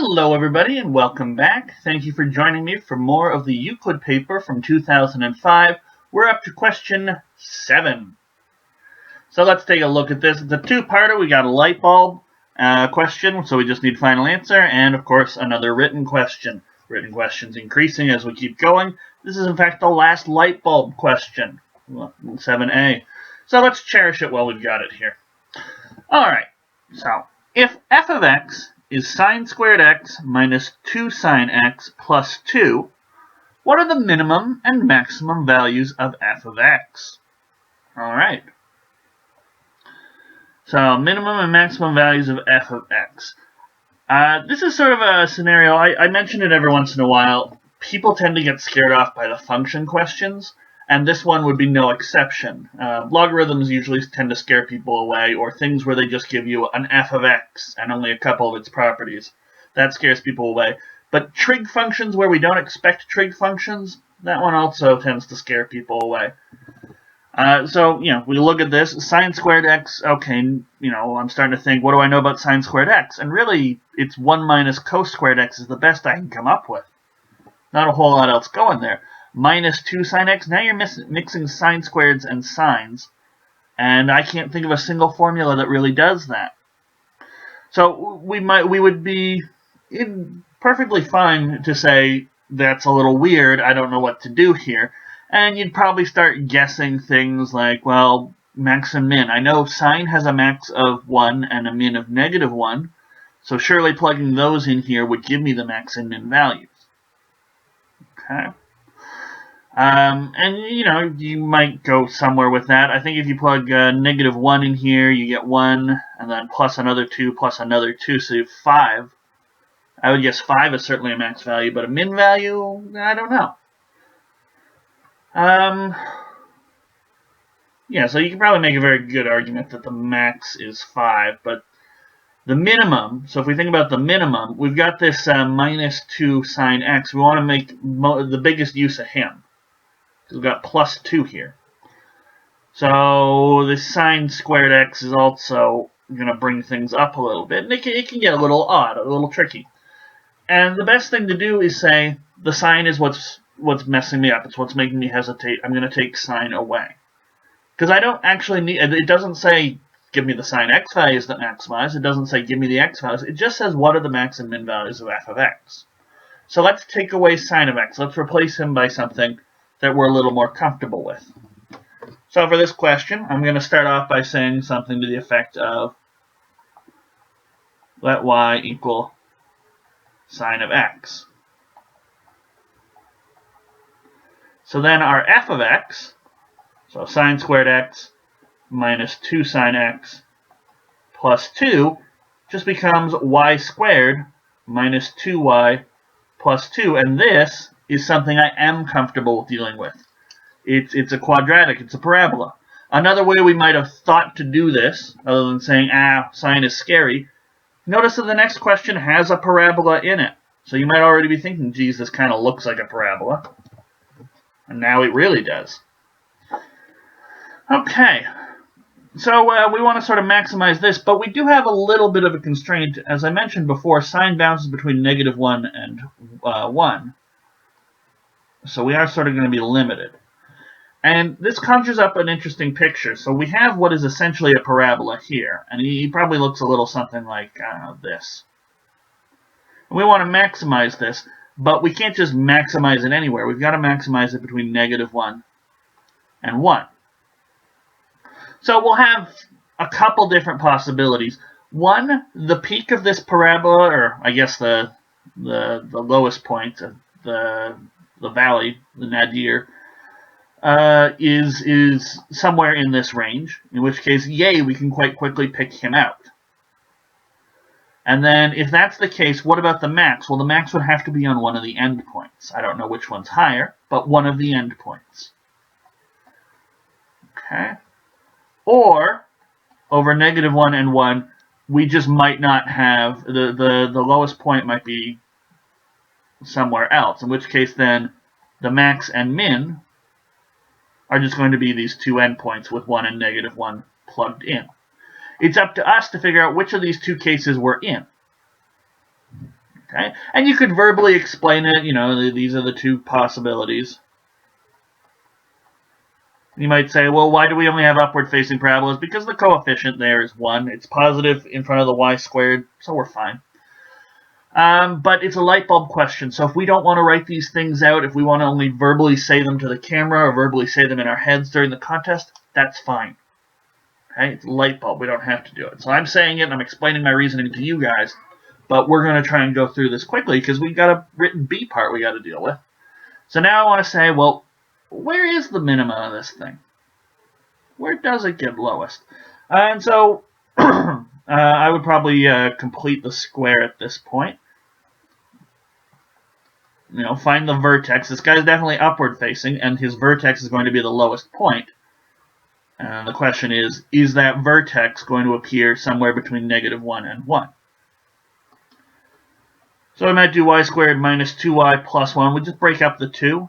Hello everybody and welcome back. Thank you for joining me for more of the Euclid paper from 2005. We're up to question 7. So let's take a look at this. It's a two-parter. We got a light bulb question, so we just need final answer, and of course another written question. Written questions increasing as we keep going. This is in fact the last light bulb question, 7a. So let's cherish it while we've got it here. Alright, so if f of x is sine squared x minus 2 sine x plus 2, what are the minimum and maximum values of f of x? Alright. So, minimum and maximum values of f of x. This is sort of a scenario, I mention it every once in a while. People tend to get scared off by the function questions, and this one would be no exception. Logarithms usually tend to scare people away, or things where they just give you an f of x and only a couple of its properties. That scares people away. But trig functions where we don't expect trig functions, that one also tends to scare people away. So, we look at this, sine squared x, okay, I'm starting to think, what do I know about sine squared x? And really, it's 1 minus cos squared x is the best I can come up with. Not a whole lot else going there. Minus 2 sine x, now you're mixing sine squareds and sines, and I can't think of a single formula that really does that. So we would be perfectly fine to say, that's a little weird, I don't know what to do here. And you'd probably start guessing things like, well, max and min. I know sine has a max of 1 and a min of negative 1, so surely plugging those in here would give me the max and min values. Okay. And, you might go somewhere with that. I think if you plug negative 1 in here, you get 1, and then plus another 2, plus another 2, so you have 5. I would guess 5 is certainly a max value, but a min value, I don't know. So you can probably make a very good argument that the max is 5, but the minimum, so if we think about the minimum, we've got this minus 2 sine x. We want to make the biggest use of him. We've got plus 2 here. So this sine squared x is also going to bring things up a little bit, and it can get a little odd, a little tricky. And the best thing to do is say the sine is what's messing me up. It's what's making me hesitate. I'm going to take sine away. Because I don't actually need, it doesn't say give me the sine x values that maximize. It doesn't say give me the x values. It just says what are the max and min values of f of x. So let's take away sine of x. Let's replace him by something that we're a little more comfortable with. So for this question, I'm going to start off by saying something to the effect of let y equal sine of x. So then our f of x, so sine squared x minus 2 sine x plus 2, just becomes y squared minus 2y plus 2. And this is something I am comfortable dealing with. It's a quadratic, it's a parabola. Another way we might have thought to do this, other than saying, sine is scary, notice that the next question has a parabola in it. So you might already be thinking, geez, this kind of looks like a parabola. And now it really does. Okay, so we want to sort of maximize this, but we do have a little bit of a constraint. As I mentioned before, sine bounces between negative 1 and 1. So we are sort of going to be limited. And this conjures up an interesting picture. So we have what is essentially a parabola here, and he probably looks a little something like this. And we want to maximize this. But we can't just maximize it anywhere. We've got to maximize it between negative 1 and 1. So we'll have a couple different possibilities. One, the peak of this parabola, or I guess the lowest point of the valley, the nadir, is somewhere in this range, in which case, yay, we can quite quickly pick him out. And then, if that's the case, what about the max? Well, the max would have to be on one of the endpoints. I don't know which one's higher, but one of the endpoints. Okay? Or, over negative 1 and 1, we just might not have, the lowest point might be somewhere else, in which case then the max and min are just going to be these two endpoints with 1 and negative 1 plugged in. It's up to us to figure out which of these two cases we're in. Okay? And you could verbally explain it, you know, these are the two possibilities. You might say, well, why do we only have upward-facing parabolas? Because the coefficient there is 1. It's positive in front of the y squared, so we're fine. But it's a light bulb question, so if we don't want to write these things out, if we want to only verbally say them to the camera or verbally say them in our heads during the contest, that's fine. Okay? It's a light bulb. We don't have to do it. So I'm saying it, and I'm explaining my reasoning to you guys, but we're going to try and go through this quickly because we've got a written B part we got to deal with. So now I want to say, well, where is the minimum of this thing? Where does it get lowest? And so I would probably complete the square at this point. You know, find the vertex. This guy's definitely upward facing, and his vertex is going to be the lowest point. And the question is that vertex going to appear somewhere between -1 and 1? So we might do y squared minus 2y plus 1. We just break up the 2.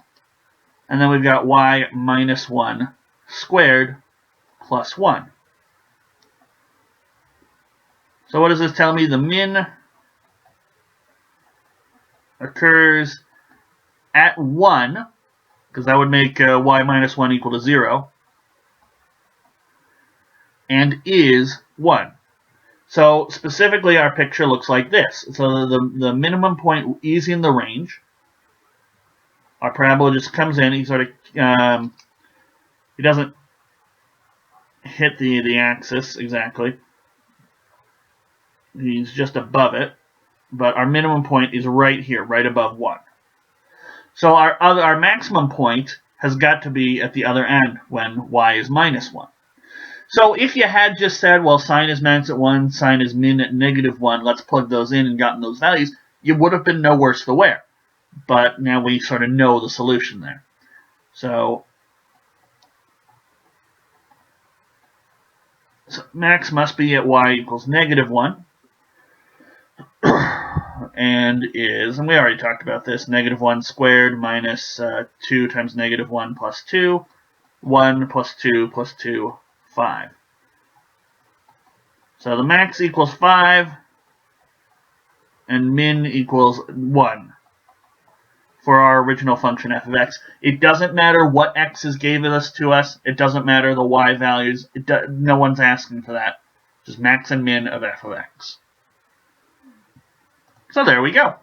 And then we've got y minus 1 squared plus 1. So what does this tell me? The min occurs at 1, because that would make y minus 1 equal to 0, and is 1. So specifically our picture looks like this. So the minimum point is in the range. Our parabola just comes in, he sort of, he doesn't hit the axis exactly. He's just above it, but our minimum point is right here, right above 1. So our maximum point has got to be at the other end when y is minus 1. So if you had just said, well, sine is max at 1, sine is min at -1, let's plug those in and gotten those values, you would have been no worse for wear. But now we sort of know the solution there. So max must be at y equals -1. And we already talked about this, -1 squared minus 2 times -1 plus 2, 1 plus 2 plus 2, 5. So the max equals 5, and min equals 1 for our original function f of x. It doesn't matter what x is given us to us. It doesn't matter the y values. No one's asking for that. Just max and min of f of x. So there we go.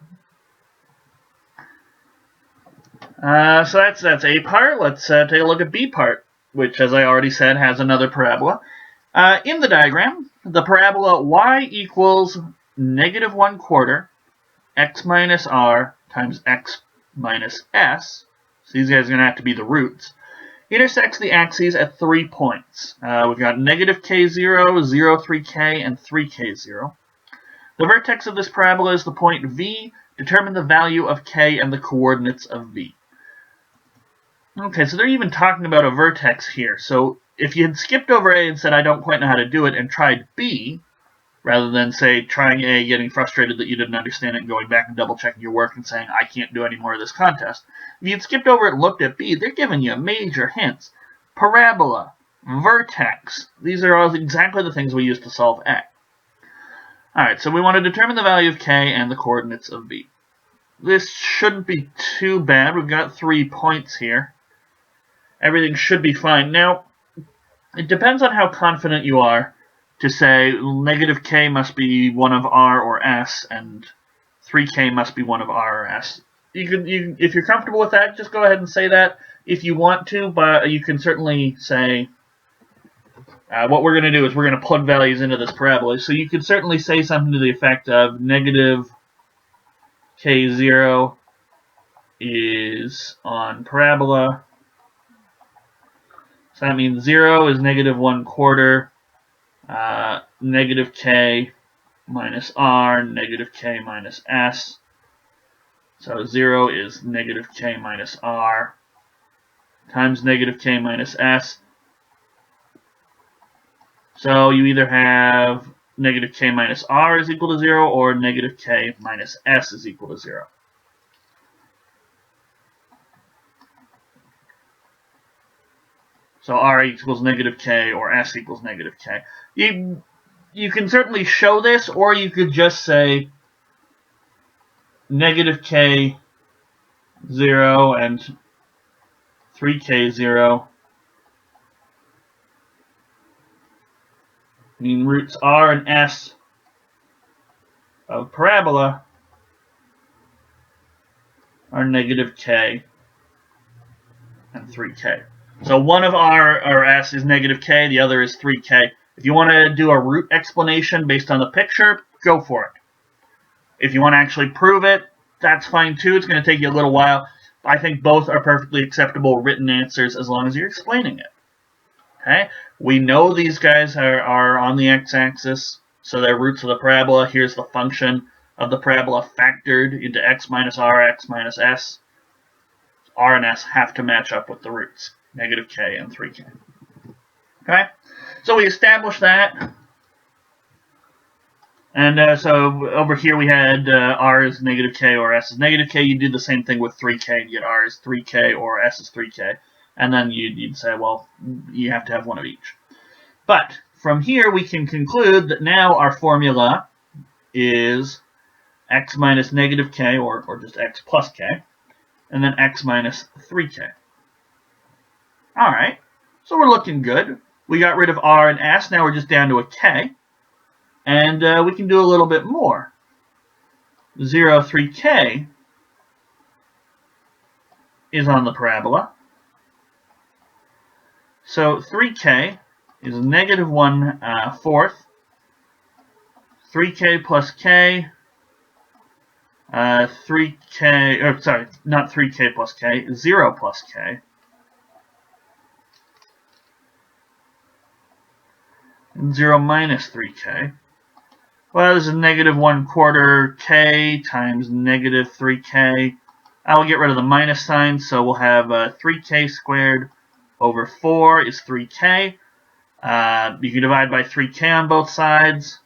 So that's A part. Let's take a look at B part, which, as I already said, has another parabola. In the diagram, the parabola y equals -1/4 x minus r times x minus s, so these guys are going to have to be the roots, intersects the axes at 3 points. We've got -k0, 0, 3k, and 3k0. The vertex of this parabola is the point V. Determine the value of k and the coordinates of V. Okay, so they're even talking about a vertex here. So if you had skipped over A and said, I don't quite know how to do it, and tried B, rather than, say, trying A, getting frustrated that you didn't understand it, and going back and double-checking your work and saying, I can't do any more of this contest. If you'd skipped over it and looked at B, they're giving you major hints. Parabola, vertex. These are all exactly the things we use to solve A. Alright, so we want to determine the value of k and the coordinates of B. This shouldn't be too bad. We've got 3 points here. Everything should be fine. Now, it depends on how confident you are to say -k must be one of R or S, and 3k must be one of R or S. If you're comfortable with that, just go ahead and say that if you want to, but you can certainly say, what we're going to do is we're going to plug values into this parabola. So you could certainly say something to the effect of -k0 is on parabola. So that means 0 is -1/4, -k minus r, -k minus s. So 0 is -k minus r times -k minus s. So you either have -k minus r is equal to 0 or -k minus s is equal to 0. So r equals -k or s equals -k. You can certainly show this, or you could just say negative k 0 and 3k 0 mean roots r and s of parabola are negative k and 3k. So one of r or s is negative k, the other is 3k. If you want to do a root explanation based on the picture, go for it. If you want to actually prove it, that's fine too. It's going to take you a little while. I think both are perfectly acceptable written answers as long as you're explaining it. Okay? We know these guys are on the x-axis, so they're roots of the parabola. Here's the function of the parabola factored into x minus r, x minus s. R and s have to match up with the roots, negative k and 3k. Okay? So we established that. And so over here we had r is negative k or s is negative k. You do the same thing with 3k. You get r is 3k or s is 3k. And then you'd say, well, you have to have one of each. But from here we can conclude that now our formula is x minus negative k, or just x plus k, and then x minus 3k. Alright, so we're looking good. We got rid of r and s, now we're just down to a k. And we can do a little bit more. 0, 3k is on the parabola. So 3k is negative 1/4. 3k plus k. 3k, or sorry, not 3k plus k, 0 plus k. And 0 minus 3k. Well, this is negative 1/4 k times negative 3k. I will get rid of the minus sign, so we'll have 3k squared over 4 is 3k. You can divide by 3k on both sides.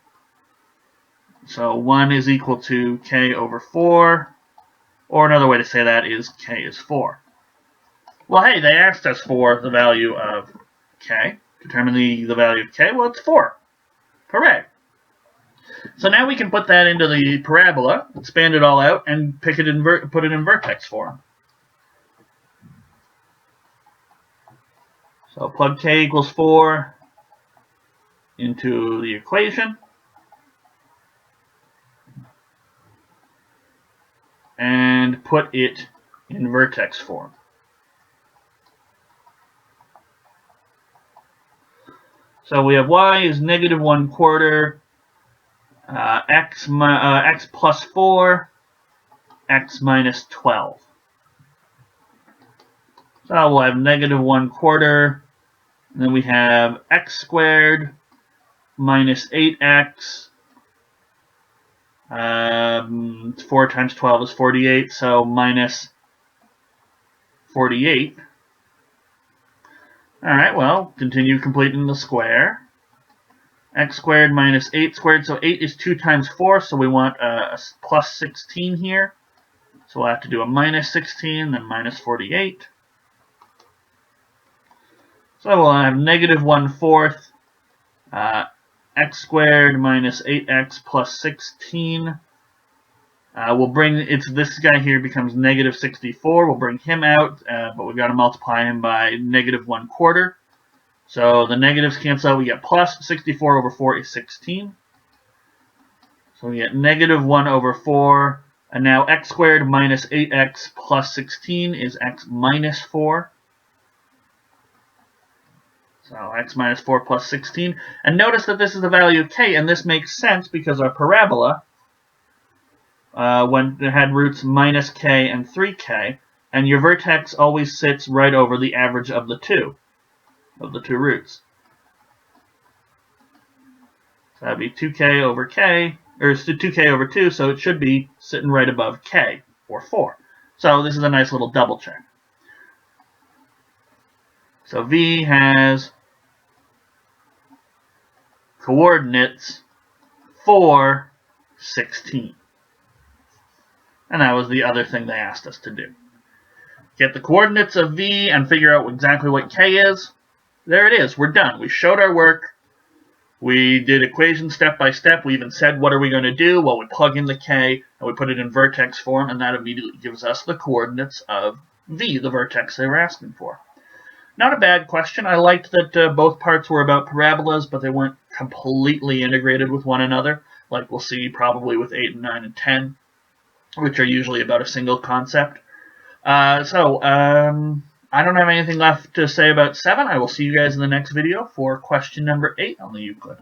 So 1 is equal to k over 4. Or another way to say that is k is 4. Well, hey, they asked us for the value of k. Determine the value of k. Well, it's 4. Correct. So now we can put that into the parabola, expand it all out, and put it in vertex form. So plug k equals 4 into the equation. And put it in vertex form. So we have y is negative 1/4 x plus 4, x minus 12. So we'll have negative 1/4, and then we have x squared minus 8x. 4 times 12 is 48, so minus 48. Alright, well, continue completing the square. X squared minus 8 squared, so 8 is 2 times 4, so we want a plus 16 here. So we'll have to do a minus 16, then minus 48. So we'll have negative 1/4 x squared minus 8x plus 16. We'll bring, this guy here becomes negative 64. We'll bring him out, but we've got to multiply him by negative 1/4. So the negatives cancel out. We get plus 64 over 4 is 16. So we get negative 1/4. And now x squared minus 8x plus 16 is x minus 4. So x minus 4 plus 16. And notice that this is the value of k, and this makes sense because our parabola, when it had roots minus k and 3k, and your vertex always sits right over the average of the two roots. So that would be 2k over k, or 2k over 2, so it should be sitting right above k, or 4. So this is a nice little double check. So V has coordinates 4, 16. And that was the other thing they asked us to do. Get the coordinates of V and figure out exactly what K is. There it is. We're done. We showed our work. We did equations step by step. We even said what are we going to do? Well, we plug in the k, and we put it in vertex form, and that immediately gives us the coordinates of v, the vertex they were asking for. Not a bad question. I liked that both parts were about parabolas, but they weren't completely integrated with one another, like we'll see probably with 8 and 9 and 10, which are usually about a single concept. I don't have anything left to say about 7. I will see you guys in the next video for question number 8 on the Euclid.